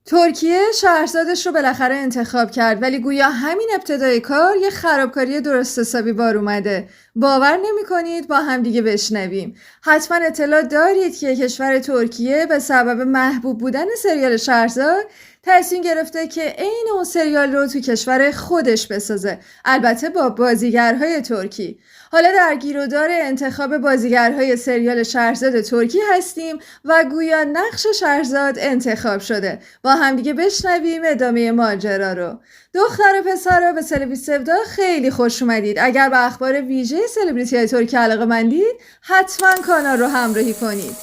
ترکیه شهرزادش رو بالاخره انتخاب کرد، ولی گویا همین ابتدای کار یه خرابکاری درست حسابی بار اومده. باور نمی کنید؟ با هم دیگه بشنویم. حتما اطلاع دارید که کشور ترکیه به سبب محبوب بودن سریال شهرزاد تصمیم گرفته که عین اون سریال رو تو کشور خودش بسازه، البته با بازیگرهای ترکی. حالا در گیرودار انتخاب بازیگرهای سریال شهرزاد ترکی هستیم و گویا نقش شهرزاد انتخاب شده. با همدیگه بشنویم ادامه ماجرا رو. دختر و پسرا به سلبریتی خیلی خوش اومدید. اگر به اخبار ویژه سلبریتی های ترکی علاقه‌مندید حتما کانال رو همراهی کنید.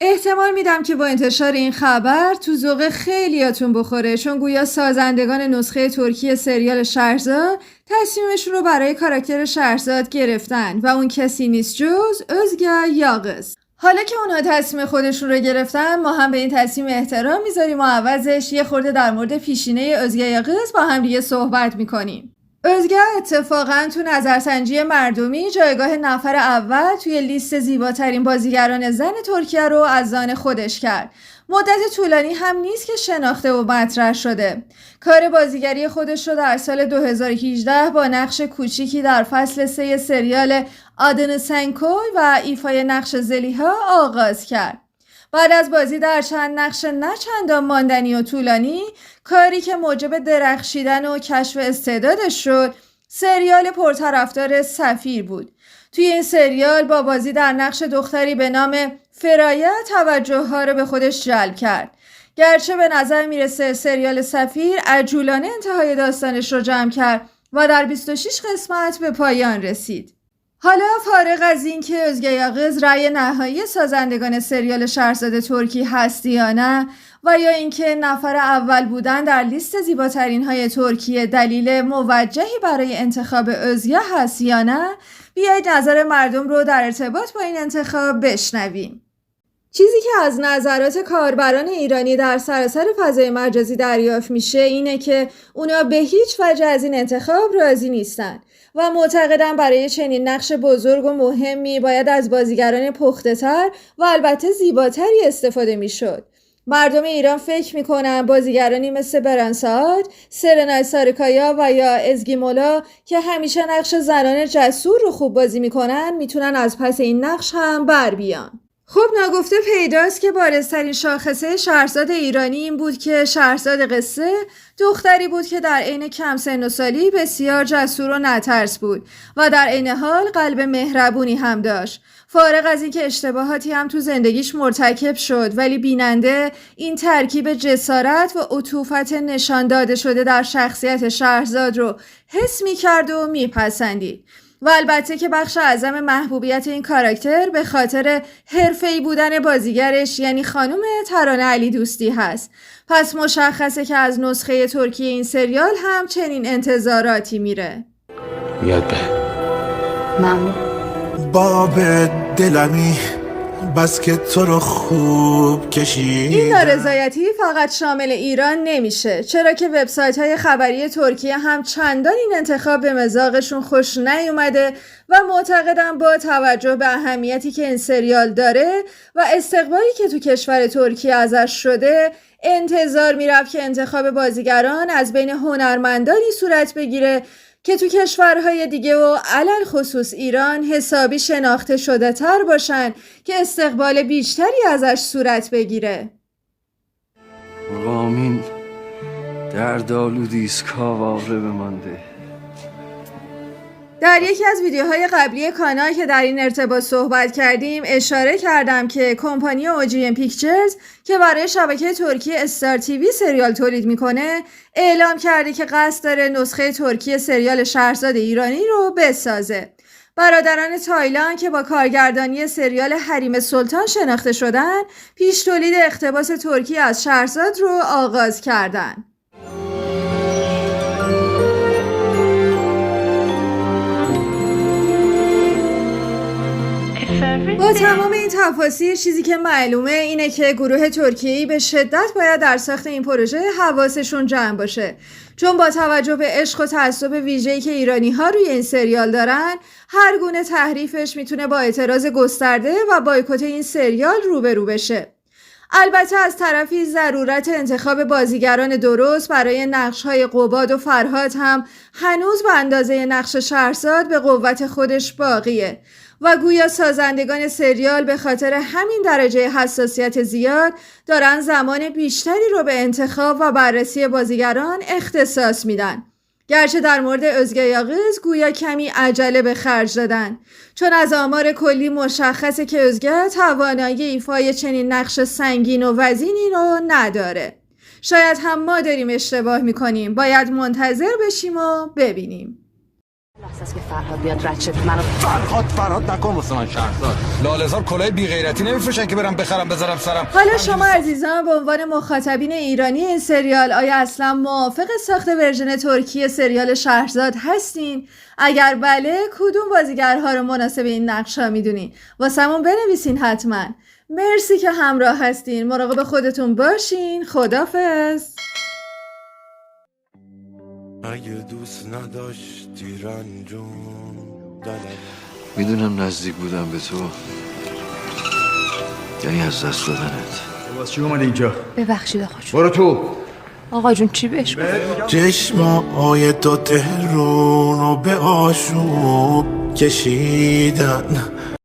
احتمال میدم که با انتشار این خبر تو ذوق خیلیاتون بخوره، چون گویا سازندگان نسخه ترکی سریال شهرزاد تصمیمشون رو برای کاراکتر شهرزاد گرفتن و اون کسی نیست جز özge یاغز. حالا که اونها تصمیم خودشون رو گرفتن، ما هم به این تصمیم احترام میذاریم و عوضش یه خورده در مورد پیشینه özge یاغز با هم دیگه صحبت میکنیم. özge اتفاقا تو نظرسنجی مردمی جایگاه نفر اول توی لیست زیباترین بازیگران زن ترکیه رو از آن خودش کرد. مدت طولانی هم نیست که شناخته و مطرح شده. کار بازیگری خودش رو در سال 2018 با نقش کوچیکی در فصل 3 سریال آدن سنکوی و ایفای نقش زلیها آغاز کرد. بعد از بازی در چند نقش نه چندان ماندنی و طولانی، کاری که موجب درخشیدن و کشف استعدادش شد، سریال پرطرفدار سفیر بود. توی این سریال با بازی در نقش دختری به نام فرایه توجه ها رو به خودش جلب کرد. گرچه به نظر میرسه سریال سفیر عجولانه انتهای داستانش رو جمع کرد و در 26 قسمت به پایان رسید. حالا فارغ از این که özge یاغز رأی نهایی سازندگان سریال شهرزاد ترکی هست یا نه، و یا اینکه نفر اول بودن در لیست زیباترین های ترکیه دلیل موجهی برای انتخاب özge هست یا نه، بیایید نظر مردم رو در ارتباط با این انتخاب بشنویم. چیزی که از نظرات کاربران ایرانی در سراسر فضای مجازی دریافت میشه اینه که اونا به هیچ وجه از این انتخاب راضی نیستن و معتقدن برای چنین نقش بزرگ و مهمی باید از بازیگران پخته‌تر و البته زیباتری استفاده میشد. مردم ایران فکر میکنن بازیگرانی مثل بران ساعت، سرنای سارکایا و یا ازگی مولا که همیشه نقش زنان جسور رو خوب بازی میکنن میتونن از پس این نقش هم بر بیان. خب ناگفته پیداست که بارزترین شاخصه شهرزاد ایرانی این بود که شهرزاد قصه دختری بود که در عین کم سن و سالی بسیار جسور و نترس بود و در عین حال قلب مهربونی هم داشت. فارغ از اینکه اشتباهاتی هم تو زندگیش مرتکب شد، ولی بیننده این ترکیب جسارت و عطوفت نشان داده شده در شخصیت شهرزاد رو حس می‌کرد و می‌پسندید. و البته که بخش اعظم محبوبیت این کاراکتر به خاطر حرفه‌ای بودن بازیگرش یعنی خانم ترانه علی دوستی هست. پس مشخصه که از نسخه ترکی این سریال هم چنین انتظاراتی میره. یاد به ممنون. باب دلمی بس که تو رو خوب کشید. این نارضایتی فقط شامل ایران نمیشه، چرا که وبسایت‌های خبری ترکیه هم چندان این انتخاب به مذاقشون خوش نیومده و معتقدن با توجه به اهمیتی که این سریال داره و استقبالی که تو کشور ترکیه ازش شده، انتظار میرفت که انتخاب بازیگران از بین هنرمندانی صورت بگیره که تو کشورهای دیگه و علل خصوص ایران حسابی شناخته شده تر باشن که استقبال بیشتری ازش صورت بگیره. غامین دردآلودی است کاواره بمانده. در یکی از ویدیوهای قبلی کانال که در این ارتباط صحبت کردیم اشاره کردم که کمپانی اوجی‌ام پیکچرز که برای شبکه ترکی استار تیوی سریال تولید میکنه اعلام کرده که قصد داره نسخه ترکی سریال شهرزاد ایرانی رو بسازه. برادران تایلند که با کارگردانی سریال حریم سلطان شناخته شدن پیش تولید اقتباس ترکی از شهرزاد رو آغاز کردن. با تمام این تفاصیل چیزی که معلومه اینه که گروه ترکیه‌ای به شدت باید در ساخت این پروژه حواسشون جمع باشه، چون با توجه به عشق و تعصب ویژه‌ای که ایرانی‌ها روی این سریال دارن، هر گونه تحریفش میتونه با اعتراض گسترده و بایکوت این سریال روبرو بشه. البته از طرفی ضرورت انتخاب بازیگران درست برای نقش‌های قباد و فرهاد هم هنوز به اندازه نقش شهرزاد به قوت خودش باقیه و گویا سازندگان سریال به خاطر همین درجه حساسیت زیاد دارن زمان بیشتری رو به انتخاب و بررسی بازیگران اختصاص میدن. گرچه در مورد özge یاغز گویا کمی عجله به خرج دادن، چون از آمار کلی مشخصه که özge توانایی ایفای چنین نقش سنگین و وزینی رو نداره. شاید هم ما داریم اشتباه میکنیم، باید منتظر بشیم و ببینیم. لحظه است که فرهاد بیاد رد شه منو فرهاد نکن واسه من شهرزاد. لاله‌زار کلاه بی غیرتی نمیفروشن که برم بخرم بذارم سرم. حالا شما عزیزان به عنوان مخاطبین ایرانی این سریال آیا اصلا موافق ساخت ورژن ترکی سریال شهرزاد هستین؟ اگر بله کدوم بازیگرها رو مناسب این نقش‌ها میدونین؟ واسمون بنویسین حتما. مرسی که همراه هستین. مراقب خودتون باشین. خدافظ. اگه دوست نداشتی رنجون دلم میدونم نزدیک بودم به تو، یعنی از دست دادنت. باز چی اومد اینجا؟ ببخشید آقا جون. برو تو. آقا جون چی بهش گفت؟ چشمای تو تهرون رو به آشوب کشیدن